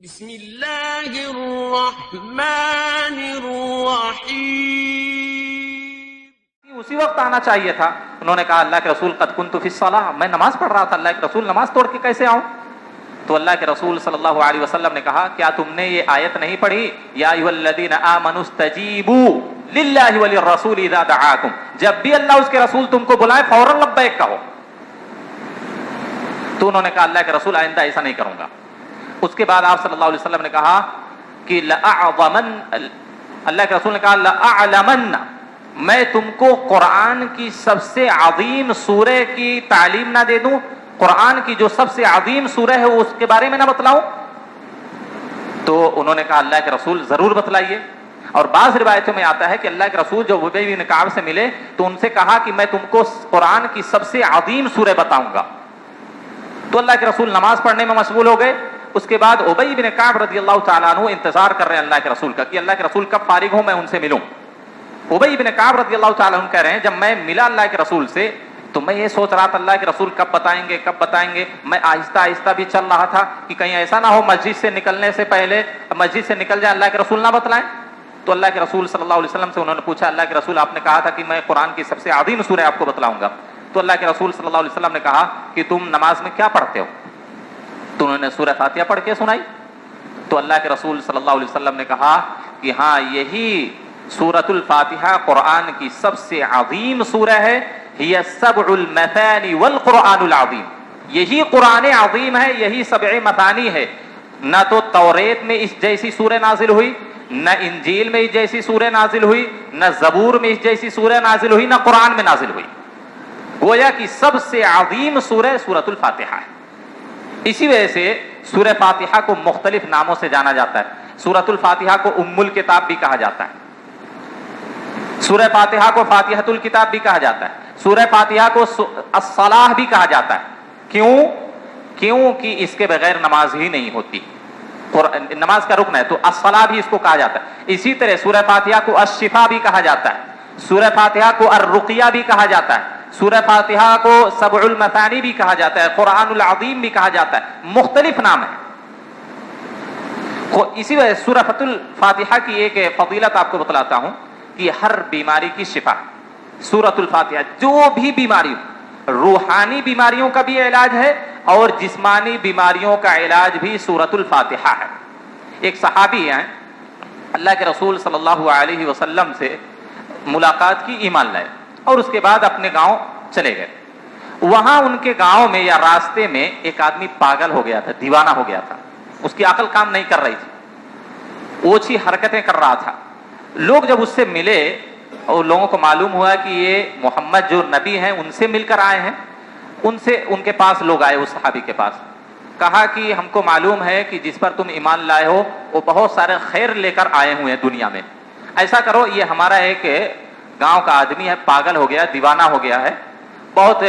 بسم اللہ الرحمن الرحیم۔ اسی وقت آنا چاہیے تھا۔ انہوں نے کہا اللہ کے رسول قد کنت فی الصلاۃ، میں نماز پڑھ رہا تھا، اللہ کے رسول نماز توڑ کے کیسے آؤں؟ تو اللہ کے رسول صلی اللہ علیہ وسلم نے کہا کیا تم نے یہ آیت نہیں پڑھی یا ایھا الذین آمنوا استجیبوا للہ وللرسول اذا دعاکم، جب بھی اللہ اس کے رسول تم کو بلائے فوراً لبیک کہو۔ تو انہوں نے کہا اللہ کے رسول آئندہ ایسا نہیں کروں گا۔ اس کے بعد آپ صلی اللہ علیہ وسلم نے کہا کہ اللہ کے رسول نے کہا لأعلمن، میں تم کو قرآن کی سب سے عظیم سورہ کی تعلیم نہ دے دوں؟ قرآن کی جو سب سے عظیم سورہ ہے اس کے بارے میں نہ بتلاؤں؟ تو انہوں نے کہا اللہ کے رسول ضرور بتلائیے۔ اور بعض روایتوں میں آتا ہے کہ اللہ کے رسول جو ابی بن کعب سے ملے تو ان سے کہا کہ میں تم کو قرآن کی سب سے عظیم سورہ بتاؤں گا۔ تو اللہ کے رسول نماز پڑھنے میں مشغول ہو گئے۔ اس کے بعد ابی بن کعب رضی اللہ تعالیٰ عنہ انتظار کر رہے ہیں اللہ کے رسول کا کہ اللہ کے رسول کب فارغ ہوں میں ان سے ملوں۔ ابی بن کعب رضی اللہ تعالیٰ عنہ کہہ رہے ہیں جب میں ملا اللہ کے رسول سے تو میں یہ سوچ رہا تھا اللہ کے رسول کب بتائیں گے۔ میں آہستہ آہستہ بھی چل رہا تھا کہ کہیں ایسا نہ ہو مسجد سے نکلنے سے پہلے مسجد سے نکل جائے اللہ کے رسول نہ بتلائیں۔ تو اللہ کے رسول صلی اللہ علیہ وسلم سے انہوں نے پوچھا اللہ کے رسول آپ نے کہا تھا کہ میں قرآن کی سب سے عظیم سورہ آپ کو بتلاؤں گا۔ تو اللہ کے رسول صلی اللہ علیہ وسلم نے کہا کہ تم نماز میں کیا پڑھتے ہو؟ تو انہوں نے سورہ فاتحہ پڑھ کے سنائی۔ تو اللہ کے رسول صلی اللہ علیہ وسلم نے کہا کہ ہاں یہی سورۃ الفاتحہ قرآن کی سب سے عظیم سورہ ہے، ہی السبع المثانی والقرآن العظیم، یہی قرآن عظیم ہے، یہی سبع مثانی ہے۔ نہ تو توریت میں اس جیسی سورہ نازل ہوئی، نہ انجیل میں اس جیسی سورہ نازل ہوئی، نہ زبور میں اس جیسی سورہ نازل ہوئی، نہ قرآن میں نازل ہوئی۔ گویا کہ سب سے عظیم سورہ سورۃ الفاتحہ ہے۔ اسی وجہ سے سورہ فاتحہ کو مختلف ناموں سے جانا جاتا ہے۔ سورۃ الفاتحہ کو ام الکتاب بھی کہا جاتا ہے، سورہ فاتحہ کو فاتحۃ الکتاب بھی کہا جاتا ہے، سورہ فاتحہ کو الصلاح بھی کہا جاتا ہے۔ کیوں کہ اس کے بغیر نماز ہی نہیں ہوتی، نماز کا رکن ہے، تو الصلاح بھی اس کو کہا جاتا ہے۔ اسی طرح سورہ فاتحہ کو الشفا بھی کہا جاتا ہے، سورہ فاتحہ کو الرقیہ بھی کہا جاتا ہے، سورہ فاتحہ کو سبع المثانی بھی کہا جاتا ہے، قرآن العظیم بھی کہا جاتا ہے، مختلف نام ہیں۔ اسی وجہ سورۃ الفاتحہ کی ایک فضیلت آپ کو بتلاتا ہوں کہ ہر بیماری کی شفا سورۃ الفاتحہ، جو بھی بیماری ہو، روحانی بیماریوں کا بھی علاج ہے اور جسمانی بیماریوں کا علاج بھی سورۃ الفاتحہ ہے۔ ایک صحابی ہیں اللہ کے رسول صلی اللہ علیہ وسلم سے ملاقات کی، ایمان لائے اور اس کے بعد اپنے گاؤں چلے گئے۔ وہاں ان کے گاؤں میں یا راستے میں ایک آدمی پاگل ہو گیا تھا، دیوانہ ہو گیا تھا، اس کی عقل کام نہیں کر رہی تھی، اوچھی حرکتیں کر رہا تھا۔ لوگ جب اس سے ملے اور لوگوں کو معلوم ہوا کہ یہ محمد جو نبی ہیں ان سے مل کر آئے ہیں، ان کے پاس لوگ آئے، اس صحابی کے پاس، کہا کہ ہم کو معلوم ہے کہ جس پر تم ایمان لائے ہو وہ بہت سارے خیر لے کر آئے ہوئے ہیں دنیا میں، ایسا کرو یہ ہمارا ایک گاؤں کا آدمی ہے، پاگل ہو گیا، دیوانہ ہو گیا ہے، بہت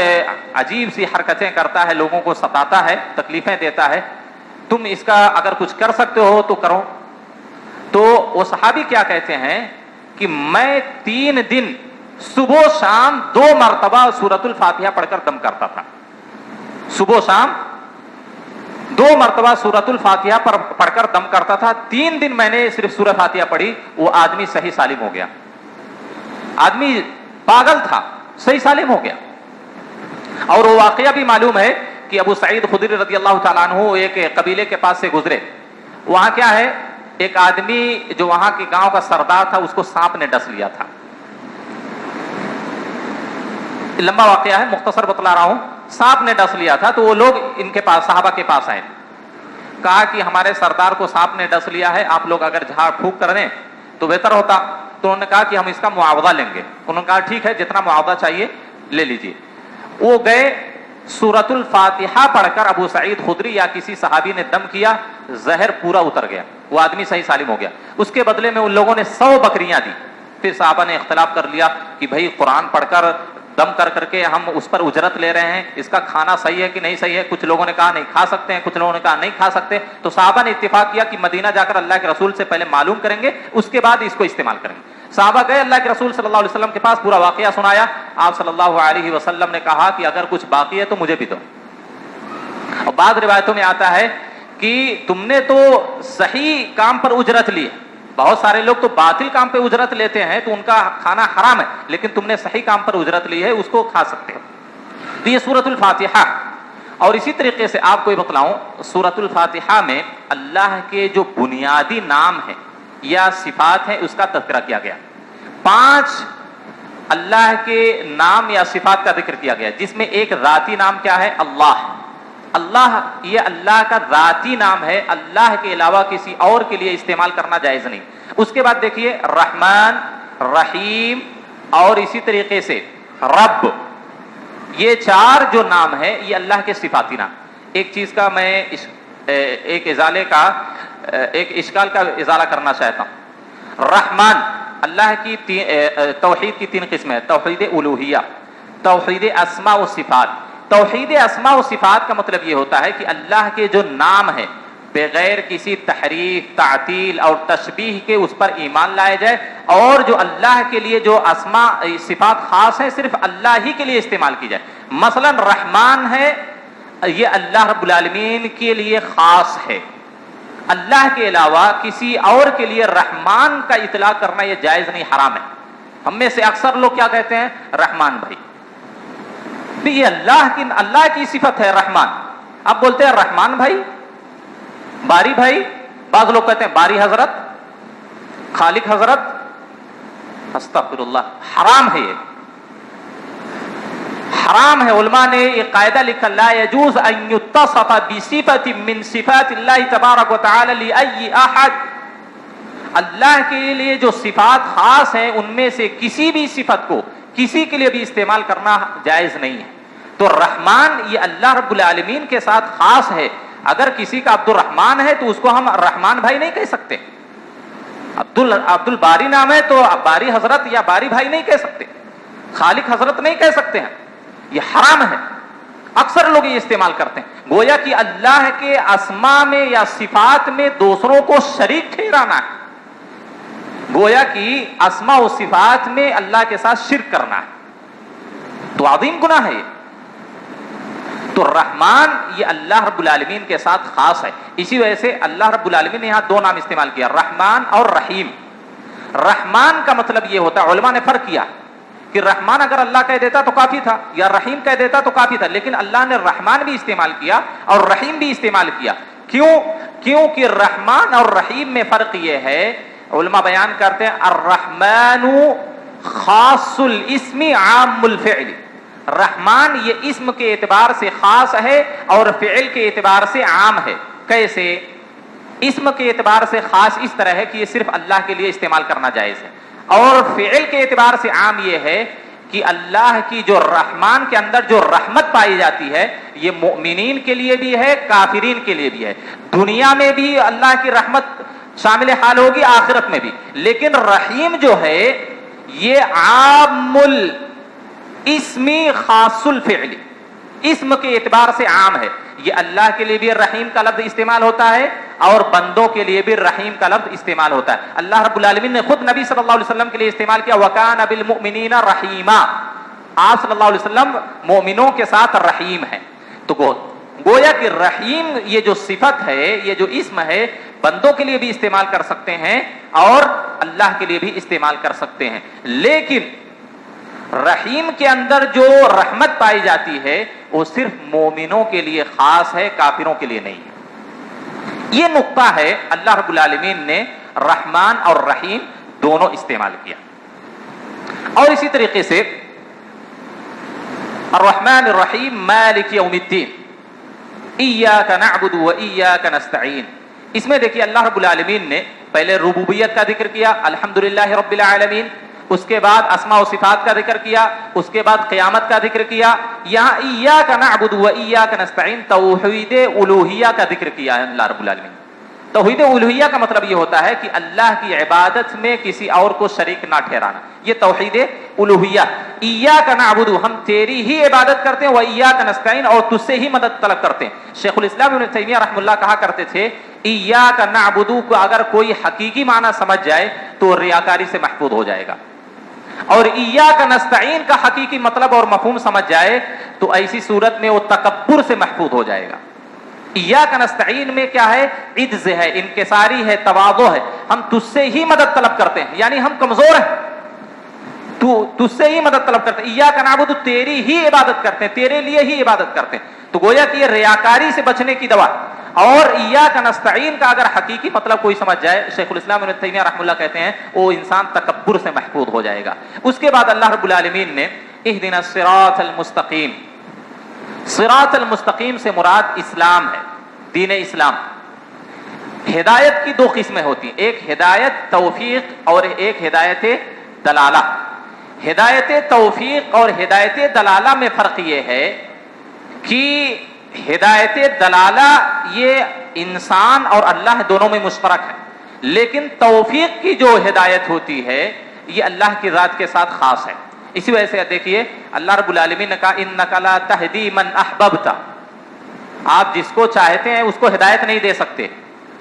عجیب سی حرکتیں کرتا ہے، لوگوں کو ستاتا ہے، تکلیفیں دیتا ہے، تم اس کا اگر کچھ کر سکتے ہو تو کرو۔ تو وہ صحابی کیا کہتے ہیں کہ میں 3 دن صبح و شام 2 مرتبہ سورۃ الفاتحہ پڑھ کر دم کرتا تھا، صبح و شام 2 مرتبہ سورۃ الفاتحہ پڑھ کر دم کرتا تھا۔ 3 دن میں نے صرف سورہ فاتحہ پڑھی، وہ آدمی صحیح سالم ہو گیا۔ آدمی پاگل تھا، صحیح سالم ہو گیا۔ اور وہ واقعہ بھی معلوم ہے کہ ابو سعید خدری رضی اللہ تعالیٰ عنہ ایک قبیلے کے پاس سے گزرے، وہاں کیا ہے ایک آدمی جو وہاں کے گاؤں کا سردار تھا اس کو سانپ نے ڈس لیا تھا۔ لمبا واقعہ ہے، مختصر بتلا رہا ہوں۔ سانپ نے ڈس لیا تھا تو وہ لوگ ان کے پاس صحابہ کے پاس آئے، کہا کہ ہمارے سردار کو سانپ نے ڈس لیا ہے، آپ لوگ اگر جھاڑ پھونک کر دیں تو بہتر ہوتا۔ تو انہوں نے کہا کہ ہم اس کا معاوضہ لیں گے۔ انہوں نے کہا ٹھیک ہے، جتنا معاوضہ چاہیے لے لیجیے۔ وہ گئے، سورۃ الفاتحہ پڑھ کر ابو سعید خدری یا کسی صحابی نے دم کیا، زہر پورا اتر گیا، وہ آدمی صحیح سالم ہو گیا۔ اس کے بدلے میں ان لوگوں نے 100 بکریاں دی۔ پھر صحابہ نے اختلاف کر لیا کہ بھائی قرآن پڑھ کر دم کر کے ہم اس پر اجرت لے رہے ہیں، اس کا کھانا صحیح ہے کہ نہیں صحیح ہے؟ کچھ لوگوں نے کہا نہیں کھا سکتے ہیں، کچھ لوگوں نے کہا نہیں کھا سکتے۔ تو صحابہ نے اتفاق کیا کہ مدینہ جا کر اللہ کے رسول سے پہلے معلوم کریں گے، اس کے بعد اس کو استعمال کریں گے۔ صحابہ گئے اللہ کے رسول صلی اللہ علیہ وسلم کے پاس، پورا واقعہ سنایا۔ آپ صلی اللہ علیہ وسلم نے کہا کہ اگر کچھ باقی ہے تو مجھے بھی دو۔ اور بعض روایتوں میں آتا ہے کہ تم نے تو صحیح کام پر اجرت لی ہے. بہت سارے لوگ تو باطل کام پہ اجرت لیتے ہیں تو ان کا کھانا حرام ہے, لیکن تم نے صحیح کام پر اجرت لی ہے, اس کو کھا سکتے ہو. تو یہ سورۃ الفاتحہ. اور اسی طریقے سے آپ کو یہ بتلاؤں, سورۃ الفاتحہ میں اللہ کے جو بنیادی نام ہیں یا صفات ہیں اس کا تذکرہ کیا گیا. 5 اللہ کے نام یا صفات کا ذکر کیا گیا, جس میں ایک ذاتی نام کیا ہے؟ اللہ. اللہ یہ اللہ کا ذاتی نام ہے, اللہ کے علاوہ کسی اور کے لیے استعمال کرنا جائز نہیں. اس کے بعد دیکھیے رحمان, رحیم اور اسی طریقے سے رب, یہ 4 جو نام ہیں یہ اللہ کے صفاتی نام. ایک چیز کا میں ایک اشکال کا ازالہ کرنا چاہتا ہوں. رحمان, اللہ کی توحید کی 3 قسمیں ہیں, توحید الوہیہ, توحید اسماء و صفات. توحید اسماء و صفات کا مطلب یہ ہوتا ہے کہ اللہ کے جو نام ہے بغیر کسی تحریف, تعطیل اور تشبیہ کے اس پر ایمان لائے جائے, اور جو اللہ کے لیے جو اسماء صفات خاص ہیں صرف اللہ ہی کے لیے استعمال کی جائے. مثلا رحمان ہے, یہ اللہ رب العالمین کے لیے خاص ہے, اللہ کے علاوہ کسی اور کے لیے رحمان کا اطلاق کرنا یہ جائز نہیں, حرام ہے. ہم میں سے اکثر لوگ کیا کہتے ہیں؟ رحمان بھائی. یہ اللہ کی صفت ہے رحمان. اب بولتے ہیں رحمان بھائی, باری بھائی, بعض لوگ کہتے ہیں باری حضرت, خالق حضرت. استغفر اللہ, حرام ہے, یہ حرام ہے. علماء نے یہ قاعدہ لکھا, لا يجوز ان يتصف بصفت من صفات اللہ تبارک و تعالی لأي احد. اللہ کے لیے جو صفات خاص ہیں ان میں سے کسی بھی صفت کو کسی کے لیے بھی استعمال کرنا جائز نہیں ہے. تو رحمان یہ اللہ رب العالمین کے ساتھ خاص ہے. اگر کسی کا عبد الرحمان ہے تو اس کو ہم رحمان بھائی نہیں کہہ سکتے. عبد الباری نام ہے تو باری حضرت یا باری بھائی نہیں کہہ سکتے, خالق حضرت نہیں کہہ سکتے ہیں. یہ حرام ہے. اکثر لوگ یہ استعمال کرتے ہیں, گویا کہ اللہ کے اسماء میں یا صفات میں دوسروں کو شریک ٹھہرانا ہے, گویا کہ اسماء و صفات میں اللہ کے ساتھ شرک کرنا ہے, تو عظیم گناہ ہے یہ. تو رحمان یہ اللہ رب العالمین کے ساتھ خاص ہے. اسی وجہ سے اللہ رب العالمین نے یہاں 2 نام استعمال کیا, رحمان اور رحیم. رحمان کا مطلب یہ ہوتا ہے, علماء نے فرق کیا کہ رحمان اگر اللہ کہہ دیتا تو کافی تھا, یا رحیم کہہ دیتا تو کافی تھا, لیکن اللہ نے رحمان بھی استعمال کیا اور رحیم بھی استعمال کیا. کیوں کہ رحمان اور رحیم میں فرق یہ ہے, علماء بیان کرتے ہیں الرحمن خاص الاسم عام الفعل. رحمان یہ اسم کے اعتبار سے خاص ہے اور فعل کے اعتبار سے عام ہے. کیسے؟ اسم کے اعتبار سے خاص اس طرح ہے کہ یہ صرف اللہ کے لیے استعمال کرنا جائز ہے, اور فعل کے اعتبار سے عام یہ ہے کہ اللہ کی جو رحمان کے اندر جو رحمت پائی جاتی ہے یہ مؤمنین کے لیے بھی ہے, کافرین کے لیے بھی ہے. دنیا میں بھی اللہ کی رحمت شامل حال ہوگی, آخرت میں بھی. لیکن رحیم جو ہے یہ عام الاسمی خاص الفعل, اسم کے اعتبار سے عام ہے. یہ اللہ کے لیے بھی رحیم کا لفظ استعمال ہوتا ہے اور بندوں کے لیے بھی رحیم کا لفظ استعمال ہوتا ہے. اللہ رب العالمین نے خود نبی صلی اللہ علیہ وسلم کے لیے استعمال کیا, وَكَانَ بِالْمُؤْمِنِينَ رَحِيمًا. آپ صلی اللہ علیہ وسلم مومنوں کے ساتھ رحیم ہیں. تو گویا کہ رحیم یہ جو صفت ہے, یہ جو اسم ہے, بندوں کے لیے بھی استعمال کر سکتے ہیں اور اللہ کے لیے بھی استعمال کر سکتے ہیں. لیکن رحیم کے اندر جو رحمت پائی جاتی ہے وہ صرف مومنوں کے لیے خاص ہے, کافروں کے لیے نہیں ہے. یہ نقطہ ہے, اللہ رب العالمین نے رحمان اور رحیم دونوں استعمال کیا. اور اسی طریقے سے الرحمن الرحیم مالک یوم الدین, ایاک نعبد و ایاک نستعین. اس میں دیکھیے اللہ رب العالمین نے پہلے ربوبیت کا ذکر کیا, الحمدللہ رب العالمین, اس کے بعد اسماء و صفات کا ذکر کیا, اس کے بعد قیامت کا ذکر کیا. یہاں ایاک نعبد و ایاک نستعین توحید الوہیہ کا ذکر کیا ہے اللہ رب العالمین. توحید الوہیہ کا مطلب یہ ہوتا ہے کہ اللہ کی عبادت میں کسی اور کو شریک نہ ٹھہرانا, یہ توحید الوہیہ. ایاک نعبد, ہم تیری ہی عبادت کرتے ہیں, و ایاک نستعین, اور تجھ سے ہی مدد طلب کرتے ہیں. شیخ الاسلام ابن تیمیہ رحمہ اللہ کہا کرتے تھے ایاک نعبد کو اگر کوئی حقیقی معنی سمجھ جائے تو ریاکاری سے محفوظ ہو جائے گا, اور ایاک نستعین کا حقیقی مطلب اور مفہوم سمجھ جائے تو ایسی صورت میں وہ تکبر سے محفوظ ہو جائے گا. ایاک نستعین میں کیا ہے؟ عجز ہے، انکساری ہے، تواضع ہے، ہم تجھ سے ہی مدد طلب کرتے ہیں، یعنی ہم کمزور ہیں، تجھ سے ہی مدد طلب کرتے ہیں، ایاک نعبد تیری ہی عبادت کرتے ہیں، تیرے لیے ہی عبادت کرتے ہیں۔ تو گویا کہ یہ ریاکاری سے بچنے کی دوا، اور ایاک نستعین کا اگر حقیقی مطلب کوئی سمجھ جائے، شیخ الاسلام ابن تیمیہ رحمہ اللہ کہتے ہیں وہ انسان تکبر سے محفوظ ہو جائے گا۔ اس کے بعد اللہ رب العالمین نے اہدنا الصراط المستقیم، صراط المستقیم سے مراد اسلام ہے، دین اسلام۔ ہدایت کی دو قسمیں ہوتی ہیں، ایک ہدایت توفیق اور ایک ہدایت دلالہ۔ ہدایت توفیق اور ہدایت دلالہ میں فرق یہ ہے کہ ہدایت دلالہ یہ انسان اور اللہ دونوں میں مشترک ہے، لیکن توفیق کی جو ہدایت ہوتی ہے یہ اللہ کی ذات کے ساتھ خاص ہے۔ اسی وجہ سے دیکھیے اللہ رب العالمین نے کہا انک لا تہدی من احببت، آپ جس کو چاہتے ہیں اس کو ہدایت نہیں دے سکتے۔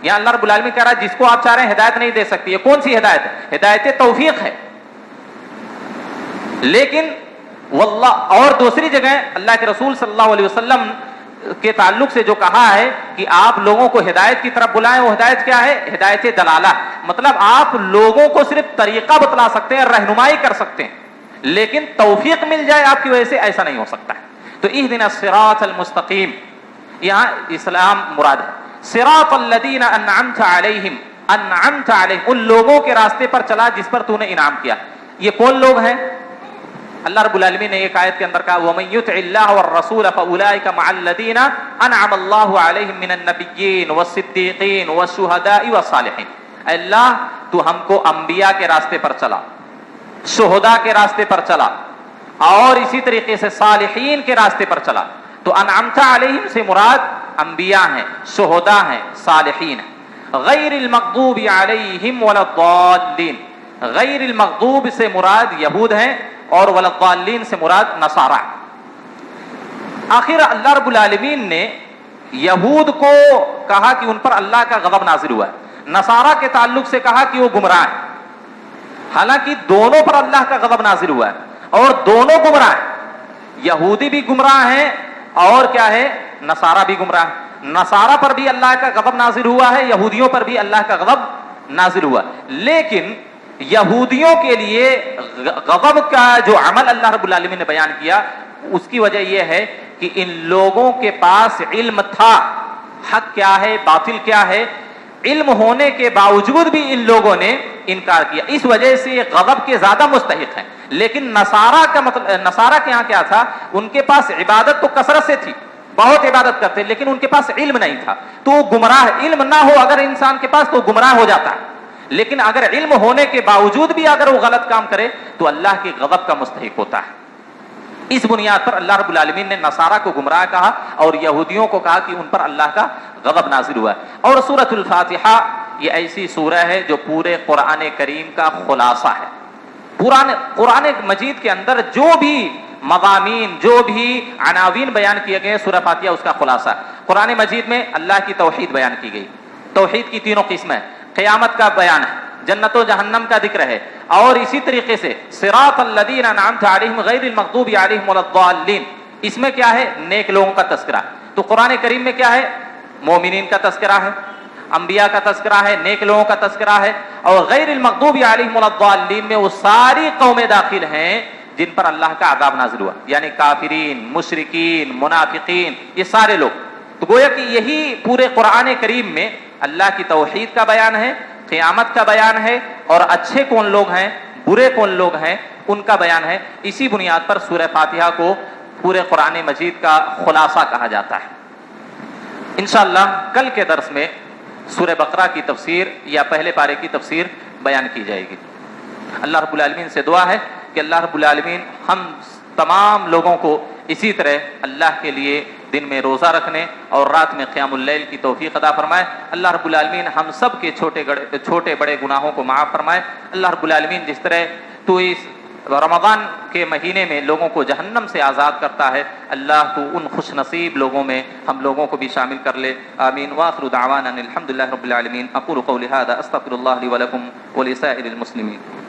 یہاں اللہ رب العالمین کہہ رہا ہے جس کو آپ چاہ رہے ہیں ہدایت نہیں دے سکتی۔ یہ کون سی ہدایت ہے؟ ہدایت توفیق ہے۔ لیکن واللہ، اور دوسری جگہ اللہ کے رسول صلی اللہ علیہ وسلم کے تعلق سے جو کہا ہے کہ آپ لوگوں کو ہدایت کی طرف بلائیں، وہ ہدایت کیا ہے؟ ہدایت دلالہ، مطلب آپ لوگوں کو صرف طریقہ بتلا سکتے ہیں، رہنمائی کر سکتے ہیں، لیکن توفیق مل جائے آپ کی وجہ سے ایسا نہیں ہو سکتا ہے۔ تو اہدنا الصراط المستقیم، یہاں اسلام مراد ہے۔ صراط الذین انعمت علیہم، انعمت علیہم، ان لوگوں کے راستے پر چلا جس پر تو نے انعام کیا۔ یہ کون لوگ ہیں؟ اللہ رب العالمین نے ایک آیت کے اندر کہا وَمَن يُطِعِ اللَّهَ وَالرَّسُولَ فَأُولَٰئِكَ مَعَ الَّذِينَ أَنْعَمَ اللَّهُ عَلَيْهِم مِّنَ النَّبِيِّينَ وَالصِّدِّيقِينَ وَالشُّهَدَاءِ وَالصَّالِحِينَ۔ اللہ تو ہم کو انبیاء کے راستے پر چلا، شہداء کے راستے پر چلا، اور اسی طریقے سے صالحین کے راستے پر چلا۔ تو انعمت علیہم سے مراد انبیاء ہیں، شہداء ہیں، صالحین ہیں۔ غیر المغضوب علیہم ولا الضالین، غیر المغضوب سے مراد یہود ہیں اور ولا الضالین سے مراد نصارہ۔ آخر اللہ رب العالمین نے یہود کو کہا کہ ان پر اللہ کا غضب نازل ہوا ہے، نصارہ کے تعلق سے کہا کہ وہ گمراہ ہیں، حالانکہ دونوں پر اللہ کا غضب نازل ہوا ہے اور دونوں گمراہ ہیں، یہودی بھی گمراہ ہیں اور کیا ہے؟ نصارہ بھی گمراہ ہے۔ نصارہ پر بھی اللہ کا غضب نازل ہوا ہے، یہودیوں پر بھی اللہ کا غضب نازل ہوا، لیکن یہودیوں کے لیے غضب کا جو عمل اللہ رب العالمین نے بیان کیا اس کی وجہ یہ ہے کہ ان لوگوں کے پاس علم تھا، حق کیا ہے باطل کیا ہے، علم ہونے کے باوجود بھی ان لوگوں نے انکار کیا، اس وجہ سے یہ غضب کے زیادہ مستحق ہیں۔ لیکن نصارہ کا مطلب، نصارہ کے یہاں کیا تھا؟ ان کے پاس عبادت تو کثرت سے تھی، بہت عبادت کرتے، لیکن ان کے پاس علم نہیں تھا، تو وہ گمراہ، علم نہ ہو اگر انسان کے پاس تو گمراہ ہو جاتا ہے، لیکن اگر علم ہونے کے باوجود بھی اگر وہ غلط کام کرے تو اللہ کی غضب کا مستحق ہوتا ہے۔ اس بنیاد پر اللہ رب العالمین نے نصارہ کو گمراہ کہا اور یہودیوں کو کہا کہ ان پر اللہ کا غضب نازل ہوا ہے۔ اور سورۃ الفاتحہ یہ ایسی سورہ ہے جو پورے قرآن کریم کا خلاصہ ہے۔ قرآن مجید کے اندر جو بھی مضامین، جو بھی عناوین بیان کیے گئے سورہ فاتحہ اس کا خلاصہ ہے۔ قرآن مجید میں اللہ کی توحید بیان کی گئی، توحید کی تینوں قسمیں، قیامت کا بیان ہے، جنت و جہنم کا ذکر ہے، اور اسی طریقے سے صراط الذین انعمت علیہم غیر المغضوب علیہم ولا الضالین، اس میں کیا ہے؟ نیک لوگوں کا تذکرہ۔ تو قرآن کریم میں کیا ہے؟ مومنین کا تذکرہ ہے، انبیاء کا تذکرہ ہے، نیک لوگوں کا تذکرہ ہے، اور غیر المغضوب علیہم ولا الضالین میں وہ ساری قومیں داخل ہیں جن پر اللہ کا عذاب نازل ہوا، یعنی کافرین، مشرکین، منافقین، یہ سارے لوگ۔ تو گویا کہ یہی پورے قرآن کریم میں اللہ کی توحید کا بیان ہے، قیامت کا بیان ہے، اور اچھے کون لوگ ہیں، برے کون لوگ ہیں، ان کا بیان ہے۔ اسی بنیاد پر سورہ فاتحہ کو پورے قرآن مجید کا خلاصہ کہا جاتا ہے۔ انشاءاللہ کل کے درس میں سورہ بقرہ کی تفسیر یا پہلے پارے کی تفسیر بیان کی جائے گی۔ اللہ رب العالمین سے دعا ہے کہ اللہ رب العالمین ہم تمام لوگوں کو اسی طرح اللہ کے لیے دن میں روزہ رکھنے اور رات میں قیام اللیل کی توفیق عطا فرمائے۔ اللہ رب العالمین ہم سب کے چھوٹے بڑے گناہوں کو معاف فرمائے۔ اللہ رب العالمین جس طرح تو اس رمضان کے مہینے میں لوگوں کو جہنم سے آزاد کرتا ہے، اللہ تو ان خوش نصیب لوگوں میں ہم لوگوں کو بھی شامل کر لے، آمین۔ وآخر دعوانا الحمدللہ رب العالمین۔ اقول قولی ھذا استغفر اللہ لی ولکم ولسائر المسلمین۔